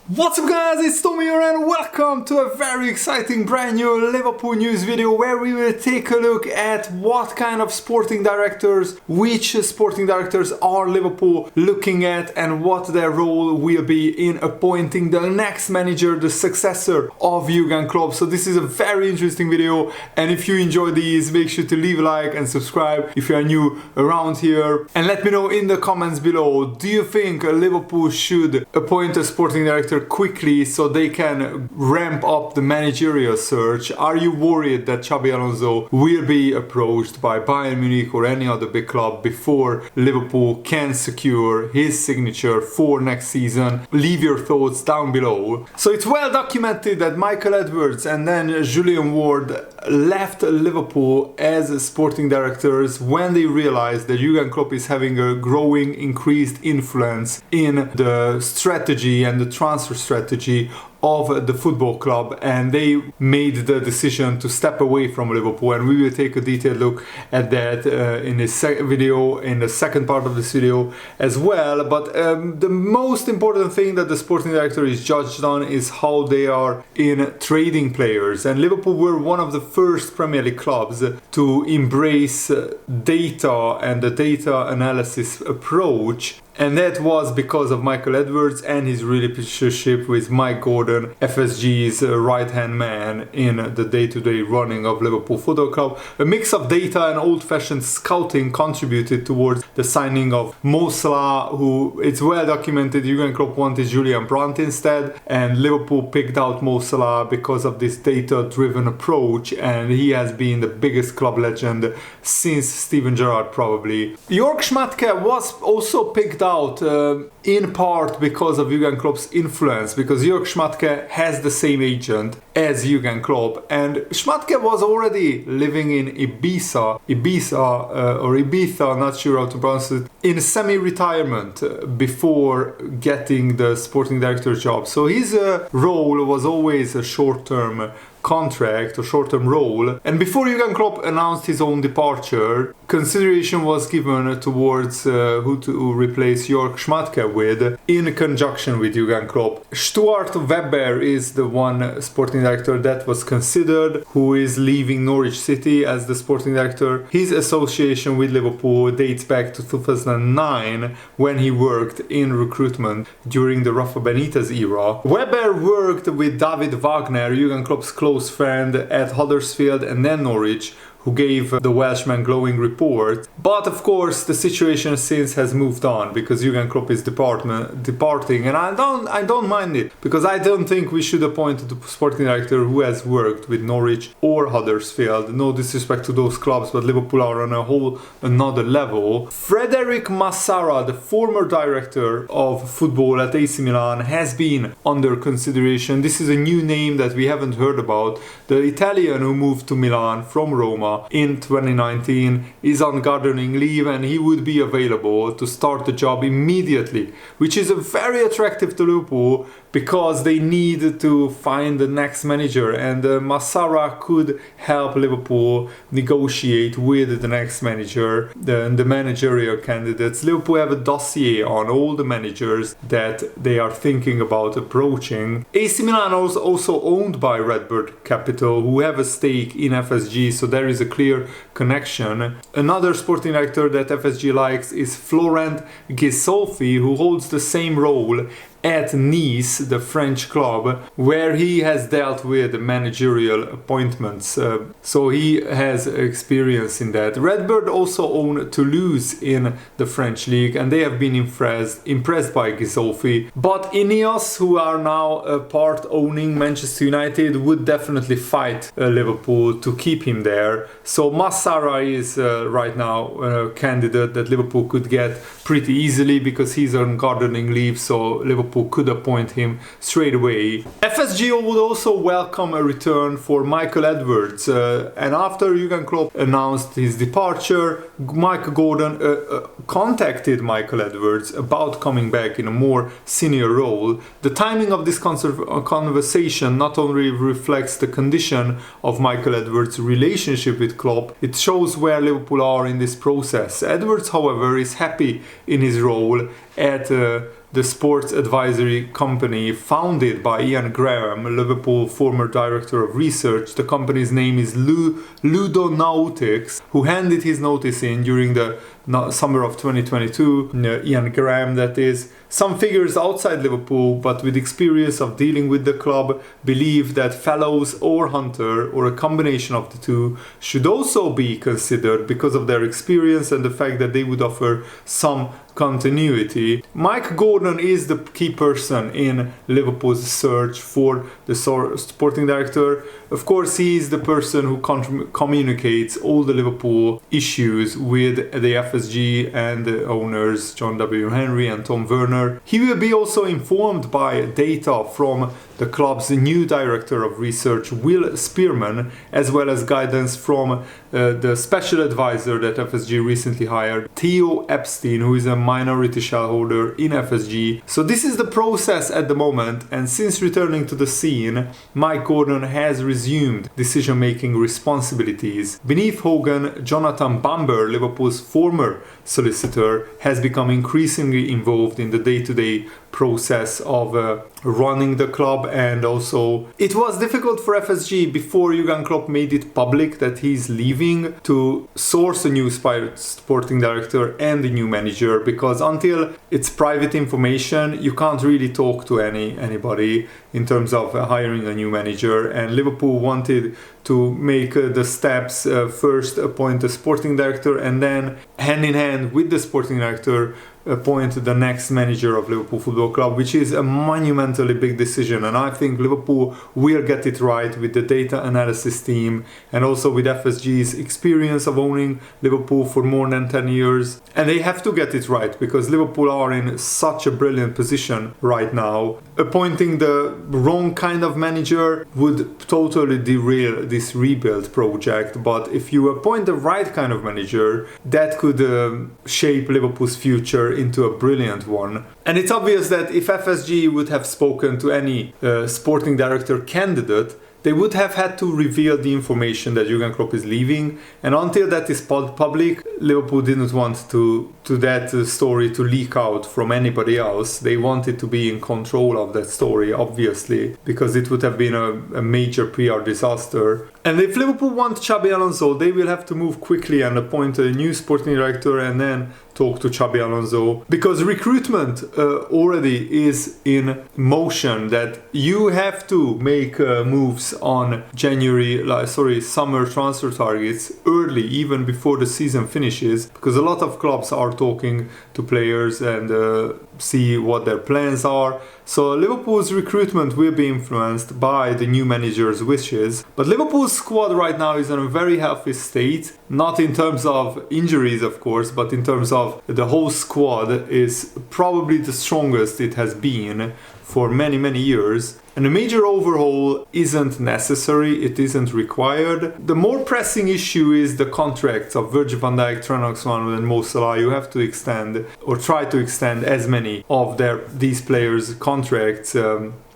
What's up guys, it's Tommy here and welcome to a very exciting brand new Liverpool news video where we will take a look at what kind of sporting directors, which sporting directors are Liverpool looking at and what their role will be in appointing the next manager, the successor of Jurgen Klopp. So this is a very interesting video, and if you enjoy these, make sure to leave a like and subscribe if you are new around here. And let me know in the comments below, do you think Liverpool should appoint a sporting director quickly so they can ramp up the managerial search? Are you worried that Xabi Alonso will be approached by Bayern Munich or any other big club before Liverpool can secure his signature for next season? Leave your thoughts down below. So it's well documented that Michael Edwards and then Julian Ward left Liverpool as sporting directors when they realized that Jurgen Klopp is having a growing, increased influence in the strategy and the transfer strategy of the football club, and they made the decision to step away from Liverpool, and we will take a detailed look at that in this video, in the second part of this video as well. But the most important thing that the sporting director is judged on is how they are in trading players, and Liverpool were one of the first Premier League clubs to embrace data and the data analysis approach. And that was because of Michael Edwards and his relationship with Mike Gordon, FSG's right-hand man in the day-to-day running of Liverpool Football Club. A mix of data and old-fashioned scouting contributed towards the signing of Mo Salah, who, it's well documented, Jurgen Klopp wanted Julian Brandt instead, and Liverpool picked out Mo Salah because of this data-driven approach, and he has been the biggest club legend since Steven Gerrard probably. Jörg Schmadtke was also picked out in part because of Jurgen Klopp's influence, because Jörg Schmadtke has the same agent as Jurgen Klopp, and Schmadtke was already living in Ibiza, not sure how to pronounce it, in semi-retirement before getting the sporting director job. So his role was always a short-term contract or short-term role, and before Jurgen Klopp announced his own departure, consideration was given towards who to replace Jörg Schmadtke with in conjunction with Jurgen Klopp. Stuart Webber is the one sporting director that was considered, who is leaving Norwich City as the sporting director. His association with Liverpool dates back to 2009 when he worked in recruitment during the Rafa Benitez era. Webber worked with David Wagner, Jurgen Klopp's close friend, at Huddersfield and then Norwich, who gave the Welshman glowing report. But of course the situation since has moved on because Jurgen Klopp is departing, and I don't mind it, because I don't think we should appoint a sporting director who has worked with Norwich or Huddersfield. No disrespect to those clubs, but Liverpool are on a whole another level. Frederic Massara, the former director of football at AC Milan, has been under consideration. This is a new name that we haven't heard about. The Italian who moved to Milan from Roma in 2019 is on gardening leave, and he would be available to start the job immediately, which is very attractive to Liverpool because they need to find the next manager, and Massara could help Liverpool negotiate with the next manager, the managerial candidates. Liverpool have a dossier on all the managers that they are thinking about approaching. AC Milan is also owned by Redbird Capital, who have a stake in FSG, so there is a clear connection. Another sporting director that FSG likes is Florent Ghisolfi, who holds the same role at Nice, the French club, where he has dealt with managerial appointments. So he has experience in that. Redbird also own Toulouse in the French league, and they have been impressed by Ghisolfi. But Ineos, who are now part owning Manchester United, would definitely fight Liverpool to keep him there. So Massara is right now a candidate that Liverpool could get pretty easily because he's on gardening leave, so Liverpool could appoint him straight away. FSG would also welcome a return for Michael Edwards, and after Jurgen Klopp announced his departure, Mike Gordon contacted Michael Edwards about coming back in a more senior role. The timing of this conversation not only reflects the condition of Michael Edwards' relationship with Klopp, it shows where Liverpool are in this process. Edwards, however, is happy in his role at the sports advisory company founded by Ian Graham, Liverpool former director of research. The company's name is Ludonautics, who handed his notice in during the summer of 2022. Ian Graham, that is. Some figures outside Liverpool, but with experience of dealing with the club, believe that Fellows or Hunter, or a combination of the two, should also be considered because of their experience and the fact that they would offer some continuity. Mike Gordon is the key person in Liverpool's search for the sporting director. Of course, he is the person who communicates all the Liverpool issues with the FSG and the owners, John W. Henry and Tom Werner. He will be also informed by data from the club's new director of research, Will Spearman, as well as guidance from the special advisor that FSG recently hired, Theo Epstein, who is a minority shareholder in FSG. So this is the process at the moment, and since returning to the scene, Mike Gordon has resumed decision-making responsibilities. Beneath Hogan, Jonathan Bamber, Liverpool's former solicitor, has become increasingly involved in the day-to-day process of running the club, and also it was difficult for FSG before Jurgen Klopp made it public that he's leaving to source a new sporting director and a new manager, because until it's private information you can't really talk to anybody in terms of hiring a new manager, and Liverpool wanted to make the steps, first appoint a sporting director and then hand in hand with the sporting director appoint the next manager of Liverpool Football Club, which is a monumentally big decision, and I think Liverpool will get it right with the data analysis team and also with FSG's experience of owning Liverpool for more than 10 years. And they have to get it right because Liverpool are in such a brilliant position right now. Appointing the wrong kind of manager would totally derail this rebuild project, but if you appoint the right kind of manager, that could shape Liverpool's future into a brilliant one. And it's obvious that if FSG would have spoken to any sporting director candidate, they would have had to reveal the information that Jurgen Klopp is leaving, and until that is public, Liverpool didn't want to that story to leak out from anybody else. They wanted to be in control of that story, obviously, because it would have been a major PR disaster. And if Liverpool want Xabi Alonso, they will have to move quickly and appoint a new sporting director and then talk to Xabi Alonso, because recruitment already is in motion, that you have to make moves on summer transfer targets early, even before the season finishes, because a lot of clubs are talking to players and see what their plans are. So Liverpool's recruitment will be influenced by the new manager's wishes. But Liverpool's squad right now is in a very healthy state, not in terms of injuries of course, but in terms of the whole squad is probably the strongest it has been for many years. And a major overhaul isn't necessary, it isn't required. The more pressing issue is the contracts of Virgil van Dijk, Trent Alexander-Arnold and Mo Salah. You have to extend or try to extend as many of these players' contracts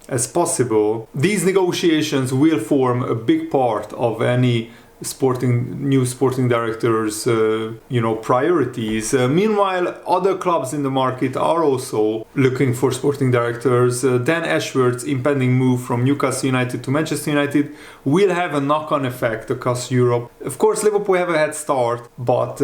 as possible. These negotiations will form a big part of any new sporting directors priorities. Meanwhile, other clubs in the market are also looking for sporting directors. Dan Ashworth's impending move from Newcastle United to Manchester United will have a knock-on effect across Europe. Of course, Liverpool have a head start, but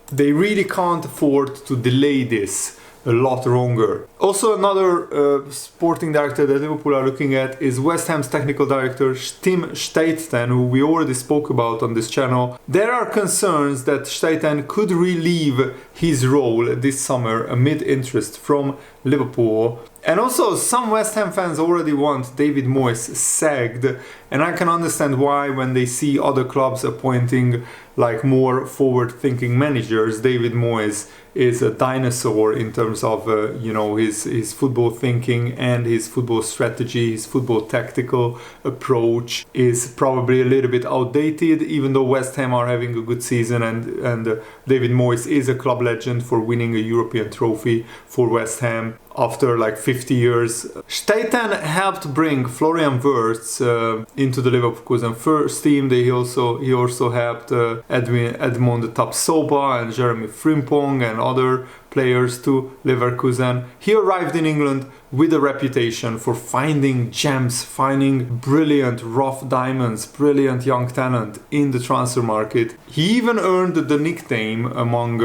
they really can't afford to delay this a lot longer. Also, another sporting director that Liverpool are looking at is West Ham's technical director Tim Steidten, who we already spoke about on this channel. There are concerns that Steidten could relieve his role this summer amid interest from Liverpool. And also, some West Ham fans already want David Moyes sacked, and I can understand why when they see other clubs appointing more forward-thinking managers. David Moyes is a dinosaur in terms of his football thinking and his football strategy. His football tactical approach is probably a little bit outdated, even though West Ham are having a good season, and David Moyes is a club legend for winning a European trophy for West Ham after 50 years. Steidten helped bring Florian Wirtz into the Leverkusen first team. He also helped Edmond Tapsoba and Jeremy Frimpong and other players to Leverkusen. He arrived in England with a reputation for finding gems, finding brilliant rough diamonds, brilliant young talent in the transfer market. He even earned the nickname among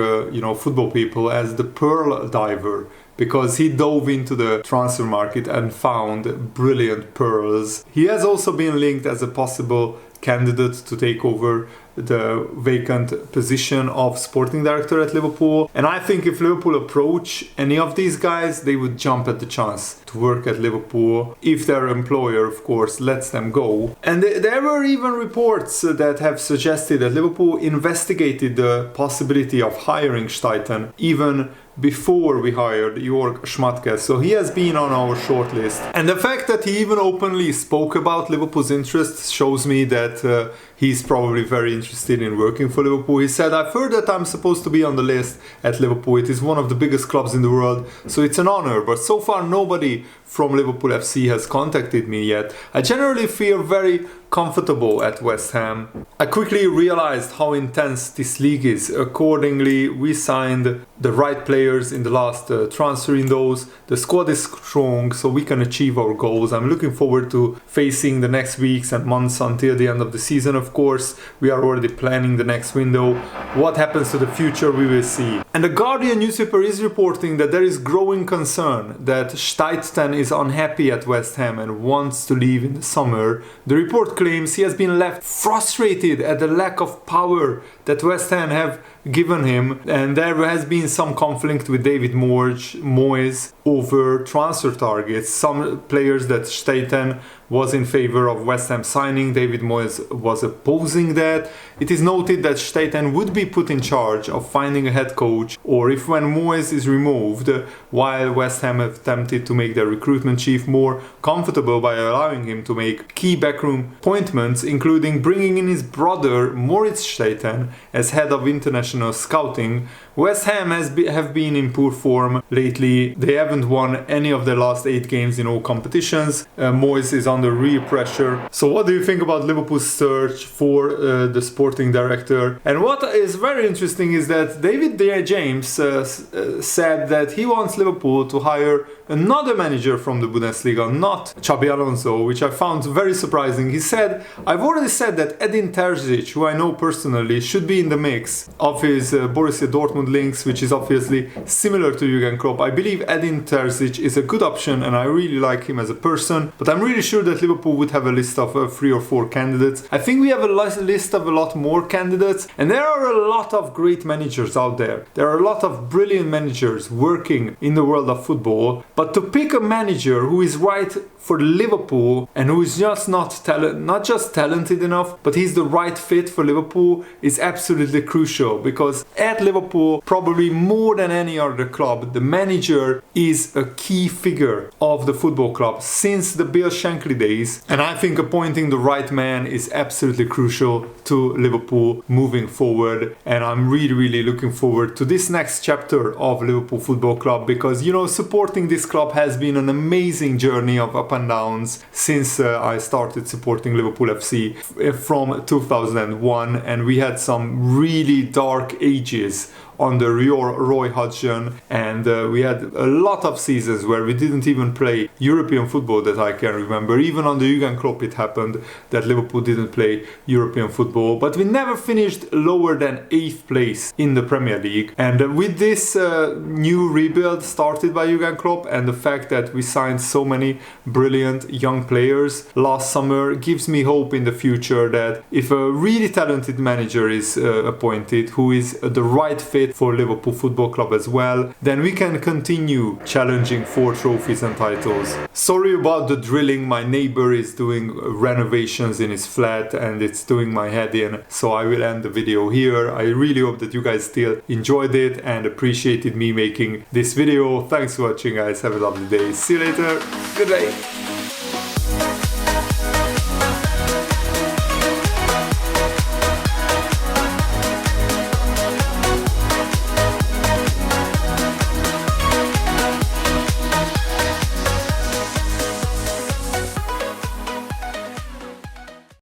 football people as the Pearl Diver, because he dove into the transfer market and found brilliant pearls. He has also been linked as a possible candidate to take over the vacant position of sporting director at Liverpool. And I think if Liverpool approach any of these guys, they would jump at the chance to work at Liverpool if their employer, of course, lets them go. And there were even reports that have suggested that Liverpool investigated the possibility of hiring Steidten even before we hired Jörg Schmatke, so he has been on our shortlist. And the fact that he even openly spoke about Liverpool's interests shows me that he's probably very interested in working for Liverpool. He said, "I've heard that I'm supposed to be on the list at Liverpool. It is one of the biggest clubs in the world, so it's an honor, but so far nobody from Liverpool FC has contacted me yet. I generally feel very comfortable at West Ham." I quickly realized how intense this league is. Accordingly, we signed the right players in the last transfer windows. The squad is strong, so we can achieve our goals. I'm looking forward to facing the next weeks and months until the end of the season, of course. We are already planning the next window. What happens to the future, we will see. And the Guardian newspaper is reporting that there is growing concern that Steidten is unhappy at West Ham and wants to leave in the summer. The report claims he has been left frustrated at the lack of power that West Ham have given him, and there has been some conflict with David Moyes over transfer targets. Some players that Steidten was in favor of West Ham signing, David Moyes was opposing that. It is noted that Steidten would be put in charge of finding a head coach, or if when Moyes is removed, while West Ham have attempted to make their recruitment chief more comfortable by allowing him to make key backroom appointments, including bringing in his brother Moritz Steidten as head of international scouting. West Ham have been in poor form lately. They haven't won any of their last 8 games in all competitions. Moyes is under real pressure. So what do you think about Liverpool's search for the sporting director? And what is very interesting is that David James said that he wants Liverpool to hire another manager from the Bundesliga, not Xabi Alonso, which I found very surprising. He said, "I've already said that Edin Terzic, who I know personally, should be in the mix of his Borussia Dortmund links, which is obviously similar to Jurgen Klopp. I believe Edin Terzic is a good option and I really like him as a person, but I'm really sure that Liverpool would have a list of 3 or 4 candidates. I think we have a list of a lot more candidates, and there are a lot of great managers out there. There are a lot of brilliant managers working in the world of football, but to pick a manager who is right for Liverpool and who is just not just talented enough, but he's the right fit for Liverpool is absolutely crucial, because at Liverpool, probably more than any other club, the manager is a key figure of the football club since the Bill Shankly days, and I think appointing the right man is absolutely crucial to Liverpool moving forward. And I'm really looking forward to this next chapter of Liverpool Football Club, because supporting this club has been an amazing journey of up and downs since I started supporting Liverpool FC from 2001, and we had some really dark ages under Roy Hodgson, and we had a lot of seasons where we didn't even play European football that I can remember. Even under Jurgen Klopp it happened that Liverpool didn't play European football, but we never finished lower than 8th place in the Premier League. And with this new rebuild started by Jurgen Klopp, and the fact that we signed so many brilliant young players last summer gives me hope in the future that if a really talented manager is appointed who is the right fit for Liverpool Football Club as well, then we can continue challenging for trophies and titles. Sorry about the drilling, my neighbor is doing renovations in his flat and it's doing my head in, so I will end the video here. I really hope that you guys still enjoyed it and appreciated me making this video. Thanks for watching guys, have a lovely day, see you later, good day.